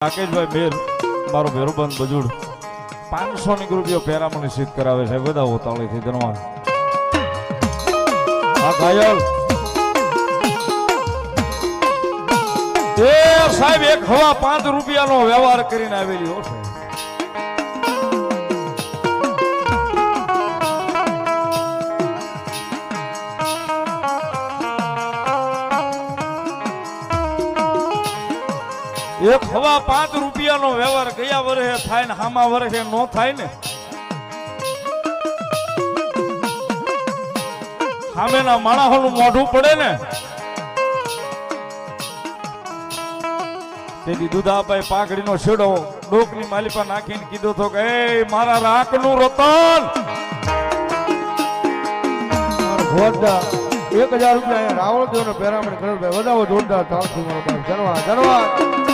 રાકેશભાઈ મેર મારો ભેરુબંધ બજુડ 500 ની રૂપિયો પેરામણી સિદ્ધ કરાવે છે બધા ઉતાવળીથી ધનવાન આ ઘાયલ એ સાહેબ એક હવા 5 રૂપિયાનો વ્યવહાર કરીને આવેલી છે એક હવા 5 રૂપિયાનો વ્યવહાર ગયા વર્ષે થાય ને હામા વર્ષે નો થાય ને સામેના માણસોનું મોઢું પડે ને તેથી દુધાભાઈ પાઘડીનો છેડો ડોકની માલિપા નાખીને કીધો તો કે એ મારા રાખનું રતન 1000 રૂપિયા રાવળ દેવનો પેરામણ કરેલ ભાઈ વધાવો જોરદાર તાળથી મારો ધન્યવાદ ધન્યવાદ